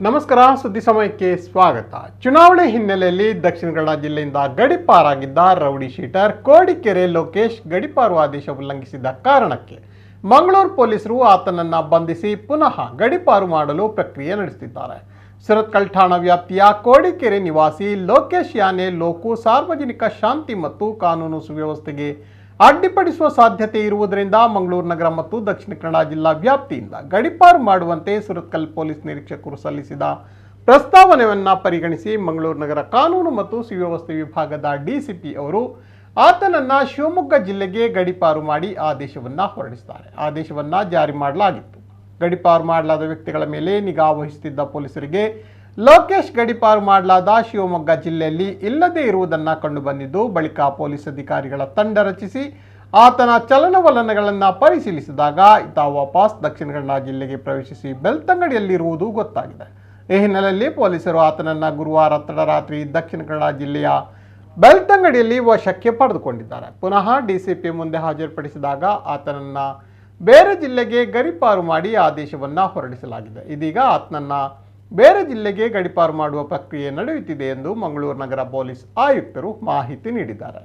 ನಮಸ್ಕಾರ, ಸುದ್ದಿ ಸಮಯಕ್ಕೆ ಸ್ವಾಗತ. ಚುನಾವಣೆ ಹಿನ್ನೆಲೆಯಲ್ಲಿ ದಕ್ಷಿಣ ಕನ್ನಡ ಜಿಲ್ಲೆಯಿಂದ ಗಡಿಪಾರಾಗಿದ್ದ ರೌಡಿ ಶೀಟರ್ ಕೋಡಿಕೆರೆ ಲೋಕೇಶ್ ಗಡಿಪಾರು ಆದೇಶ ಉಲ್ಲಂಘಿಸಿದ ಕಾರಣಕ್ಕೆ ಮಂಗಳೂರು ಪೊಲೀಸರು ಆತನನ್ನು ಬಂಧಿಸಿ ಪುನಃ ಗಡಿಪಾರು ಮಾಡಲು ಪ್ರಕ್ರಿಯೆ ನಡೆಸುತ್ತಿದ್ದಾರೆ. ಸುರತ್ಕಲ್ ಠಾಣಾ ವ್ಯಾಪ್ತಿಯ ಕೋಡಿಕೆರೆ ನಿವಾಸಿ ಲೋಕೇಶ್ ಯಾನೆ ಲೋಕು ಸಾರ್ವಜನಿಕ ಶಾಂತಿ ಮತ್ತು ಕಾನೂನು ಸುವ್ಯವಸ್ಥೆಗೆ ಅಡ್ಡಿಪಡಿಸುವ ಸಾಧ್ಯತೆ ಇರುವುದರಿಂದ ಮಂಗಳೂರು ನಗರ ಮತ್ತು ದಕ್ಷಿಣ ಕನ್ನಡ ಜಿಲ್ಲಾ ವ್ಯಾಪ್ತಿಯಿಂದ ಗಡಿಪಾರು ಮಾಡುವಂತೆ ಸುರತ್ಕಲ್ ಪೊಲೀಸ್ ನಿರೀಕ್ಷಕರು ಸಲ್ಲಿಸಿದ ಪ್ರಸ್ತಾವನೆಯನ್ನು ಪರಿಗಣಿಸಿ ಮಂಗಳೂರು ನಗರ ಕಾನೂನು ಮತ್ತು ಸುವ್ಯವಸ್ಥೆ ವಿಭಾಗದ ಡಿಸಿಪಿ ಅವರು ಆತನನ್ನು ಶಿವಮೊಗ್ಗ ಜಿಲ್ಲೆಗೆ ಗಡಿಪಾರು ಮಾಡಿ ಆದೇಶವನ್ನು ಹೊರಡಿಸಿದ್ದಾರೆ. ಆದೇಶವನ್ನು ಜಾರಿ ಮಾಡಲಾಗಿತ್ತು. ಗಡಿಪಾರು ಮಾಡಲಾದ ವ್ಯಕ್ತಿಗಳ ಮೇಲೆ ನಿಗಾ ವಹಿಸುತ್ತಿದ್ದ ಪೊಲೀಸರಿಗೆ ಲೋಕೇಶ್ ಗಡಿಪಾರು ಮಾಡಲಾದ ಶಿವಮೊಗ್ಗ ಜಿಲ್ಲೆಯಲ್ಲಿ ಇಲ್ಲದೇ ಇರುವುದನ್ನು ಕಂಡುಬಂದಿದ್ದು, ಬಳಿಕ ಪೊಲೀಸ್ ಅಧಿಕಾರಿಗಳ ತಂಡ ರಚಿಸಿ ಆತನ ಚಲನವಲನಗಳನ್ನು ಪರಿಶೀಲಿಸಿದಾಗ ಈತ ವಾಪಸ್ ದಕ್ಷಿಣ ಕನ್ನಡ ಜಿಲ್ಲೆಗೆ ಪ್ರವೇಶಿಸಿ ಬೆಳ್ತಂಗಡಿಯಲ್ಲಿರುವುದು ಗೊತ್ತಾಗಿದೆ. ಈ ಹಿನ್ನೆಲೆಯಲ್ಲಿ ಪೊಲೀಸರು ಆತನನ್ನು ಗುರುವಾರ ತಡರಾತ್ರಿ ದಕ್ಷಿಣ ಕನ್ನಡ ಜಿಲ್ಲೆಯ ಬೆಳ್ತಂಗಡಿಯಲ್ಲಿ ವಶಕ್ಕೆ ಪಡೆದುಕೊಂಡಿದ್ದಾರೆ. ಪುನಃ ಡಿಸಿಪಿ ಮುಂದೆ ಹಾಜರುಪಡಿಸಿದಾಗ ಆತನನ್ನು ಬೇರೆ ಜಿಲ್ಲೆಗೆ ಗಡಿಪಾರು ಮಾಡಿ ಆದೇಶವನ್ನು ಹೊರಡಿಸಲಾಗಿದೆ. ಇದೀಗ ಆತನನ್ನು ಬೇರೆ ಜಿಲ್ಲೆಗೆ ಗಡಿಪಾರು ಮಾಡುವ ಪ್ರಕ್ರಿಯೆ ನಡೆಯುತ್ತಿದೆ ಎಂದು ಮಂಗಳೂರು ನಗರ ಪೊಲೀಸ್ ಆಯುಕ್ತರು ಮಾಹಿತಿ ನೀಡಿದ್ದಾರೆ.